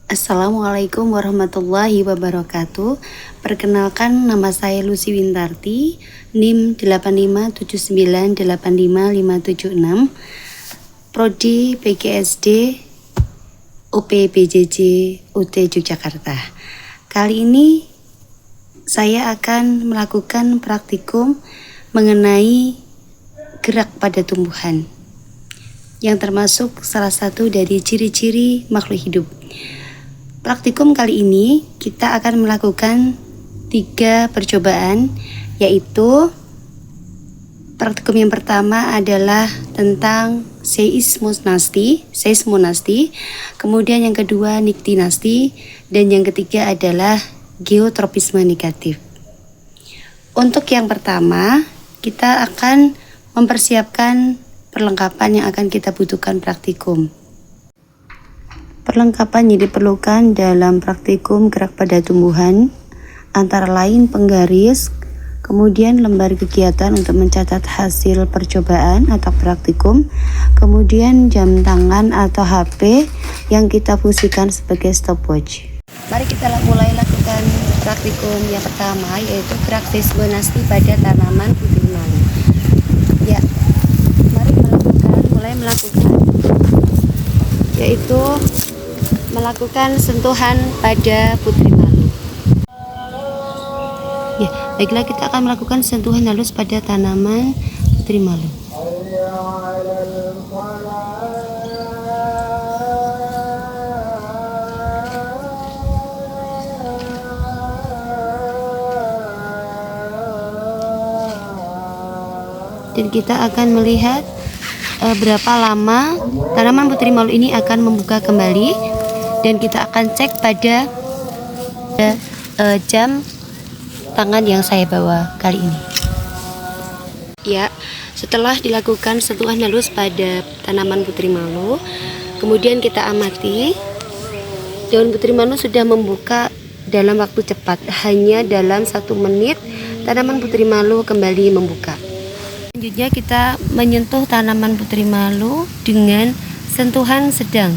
Assalamualaikum warahmatullahi wabarakatuh. Perkenalkan, nama saya Lucy Wintarti, NIM 857985576, Prodi PGSD UP BJJ UT Yogyakarta. Kali ini saya akan melakukan praktikum mengenai gerak pada tumbuhan, yang termasuk salah satu dari ciri-ciri makhluk hidup. Praktikum kali ini kita akan melakukan 3 percobaan, yaitu praktikum yang pertama adalah tentang seismonasti, kemudian yang kedua niktinasti, dan yang ketiga adalah geotropisme negatif. Untuk yang pertama, kita akan mempersiapkan perlengkapan yang akan kita butuhkan praktikum. Perlengkapan yang diperlukan dalam praktikum gerak pada tumbuhan antara lain penggaris, kemudian lembar kegiatan untuk mencatat hasil percobaan atau praktikum, kemudian jam tangan atau HP yang kita fungsikan sebagai stopwatch. Mari kita mulai lakukan praktikum yang pertama, yaitu gerak seismonasti pada tanaman putri malu. Ya, mari mulai melakukan, yaitu melakukan sentuhan pada putri malu. Ya, baiklah, kita akan melakukan sentuhan halus pada tanaman putri malu. Dan kita akan melihat berapa lama tanaman putri malu ini akan membuka kembali. Dan kita akan cek pada jam tangan yang saya bawa kali ini. Ya, setelah dilakukan sentuhan halus pada tanaman putri malu, kemudian kita amati daun putri malu sudah membuka dalam waktu cepat. Hanya dalam 1 menit tanaman putri malu kembali membuka. Selanjutnya kita menyentuh tanaman putri malu dengan sentuhan sedang.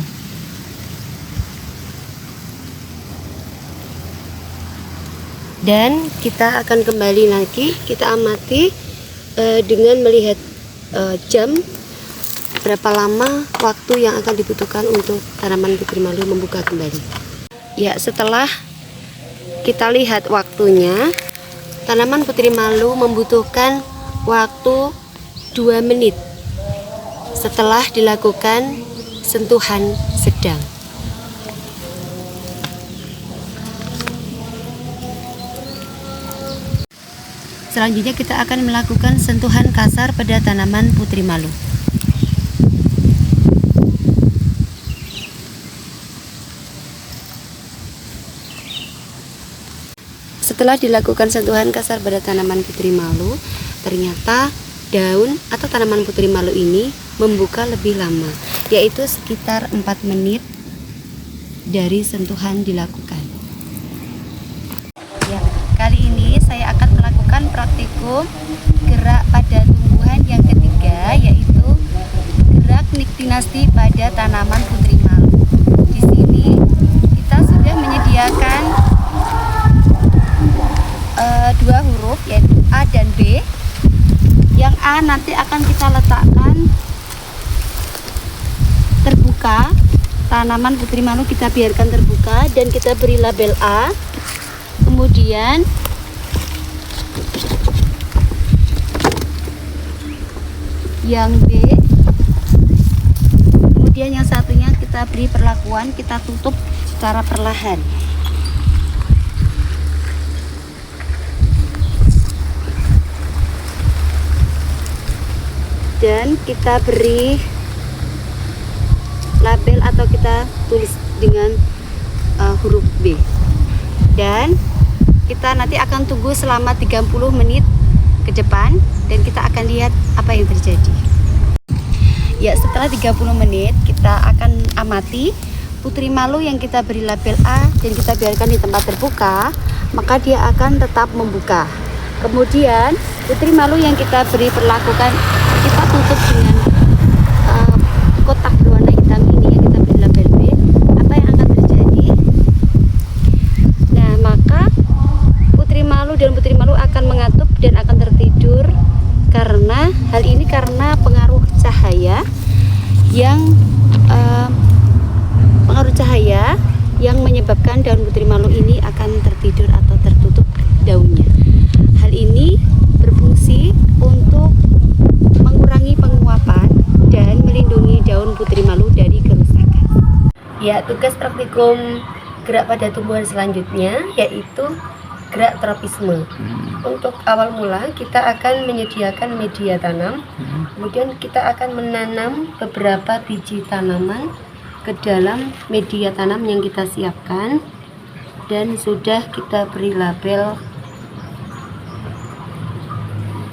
Dan kita akan kembali lagi, kita amati dengan melihat jam, berapa lama waktu yang akan dibutuhkan untuk tanaman putri malu membuka kembali. Ya, setelah kita lihat waktunya, tanaman putri malu membutuhkan waktu 2 menit setelah dilakukan sentuhan sedang. Selanjutnya kita akan melakukan sentuhan kasar pada tanaman putri malu. Setelah dilakukan sentuhan kasar pada tanaman putri malu, ternyata daun atau tanaman putri malu ini membuka lebih lama, yaitu sekitar 4 menit dari sentuhan dilakukan. Ya, kali ini saya akan melakukan praktikum gerak pada tumbuhan yang ketiga, yaitu gerak niktinasti pada tanaman putri malu. Di sini kita sudah menyediakan 2 huruf, yaitu A dan B. Yang A nanti akan kita letakkan terbuka, tanaman putri malu kita biarkan terbuka dan kita beri label A. Kemudian yang B, kemudian yang satunya kita beri perlakuan, kita tutup secara perlahan. Dan kita beri label atau kita tulis dengan huruf B. Dan kita nanti akan tunggu selama 30 menit ke depan dan kita akan lihat apa yang terjadi. Ya, setelah 30 menit kita akan amati putri malu yang kita beri label A dan kita biarkan di tempat terbuka, maka dia akan tetap membuka. Kemudian putri malu yang kita beri perlakukan, kita tutup dengan kotak berwarna hitam ini yang kita beri label B. Apa yang akan terjadi? Hal ini karena pengaruh cahaya yang menyebabkan daun putri malu ini akan tertidur atau tertutup daunnya. Hal ini berfungsi untuk mengurangi penguapan dan melindungi daun putri malu dari kerusakan. Ya, tugas praktikum gerak pada tumbuhan selanjutnya yaitu gerak tropisme. Untuk awal mula kita akan menyediakan media tanam, kemudian kita akan menanam beberapa biji tanaman ke dalam media tanam yang kita siapkan dan sudah kita beri label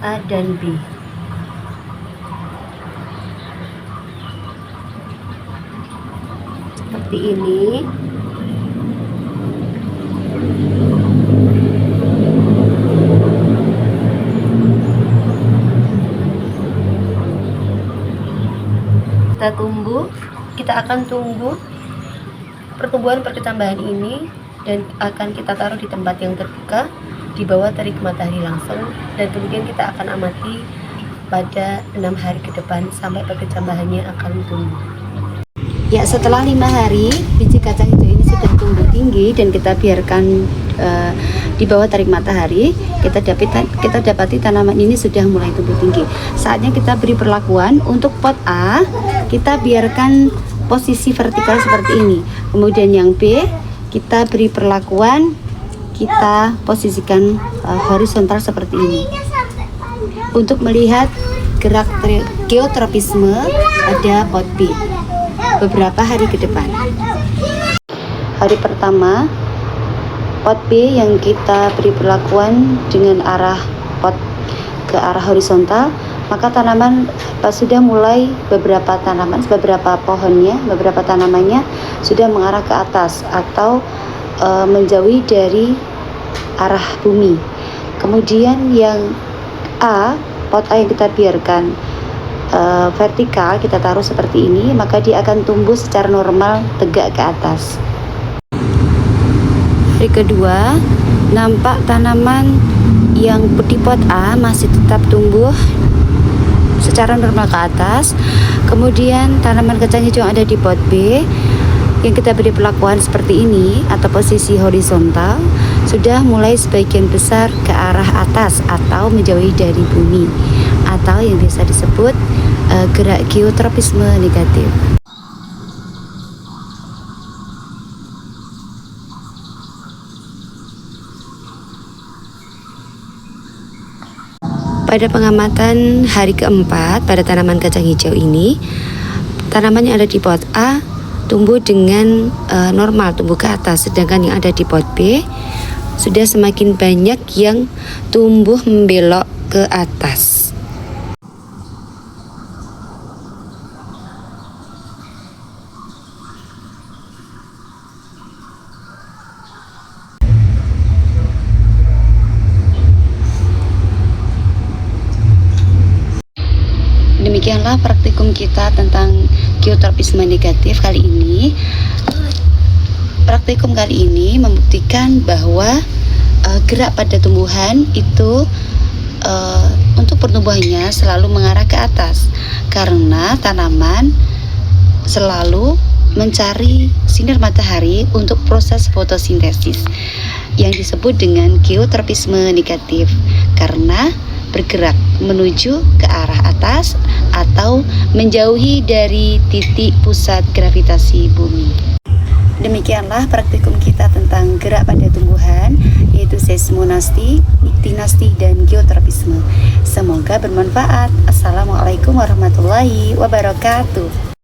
A dan B. Seperti ini. Kita akan tunggu pertumbuhan perkecambahan ini dan akan kita taruh di tempat yang terbuka di bawah terik matahari langsung, dan kemudian kita akan amati pada 6 hari ke depan sampai perkecambahannya akan tumbuh. Ya, setelah 5 hari biji kacang hijau ini sudah tumbuh tinggi dan kita biarkan di bawah terik matahari, kita dapati tanaman ini sudah mulai tumbuh tinggi. Saatnya kita beri perlakuan. Untuk pot A kita biarkan posisi vertikal seperti ini, kemudian yang B kita beri perlakuan, kita posisikan horizontal seperti ini untuk melihat gerak geotropisme pada pot B beberapa hari ke depan. Hari pertama pot B yang kita beri perlakuan dengan arah pot ke arah horizontal, maka tanaman sudah mulai beberapa tanamannya sudah mengarah ke atas atau menjauhi dari arah bumi. Kemudian yang A, pot A yang kita biarkan vertikal, kita taruh seperti ini, maka dia akan tumbuh secara normal tegak ke atas. Hari kedua, nampak tanaman yang di pot A masih tetap tumbuh secara normal ke atas. Kemudian tanaman kacang hijau yang ada di pot B yang kita beri perlakuan seperti ini atau posisi horizontal sudah mulai sebagian besar ke arah atas atau menjauhi dari bumi, atau yang biasa disebut gerak geotropisme negatif. Pada pengamatan hari keempat pada tanaman kacang hijau ini, tanaman yang ada di pot A tumbuh dengan normal, tumbuh ke atas, sedangkan yang ada di pot B sudah semakin banyak yang tumbuh membelok ke atas. Demikianlah praktikum kita tentang geotropisme negatif kali ini. Praktikum kali ini membuktikan bahwa gerak pada tumbuhan itu untuk pertumbuhannya selalu mengarah ke atas, karena tanaman selalu mencari sinar matahari untuk proses fotosintesis yang disebut dengan geotropisme negatif, karena bergerak menuju ke arah atas atau menjauhi dari titik pusat gravitasi bumi. Demikianlah praktikum kita tentang gerak pada tumbuhan, yaitu seismonasti, iktinasti, dan geotropisme. Semoga bermanfaat. Assalamualaikum warahmatullahi wabarakatuh.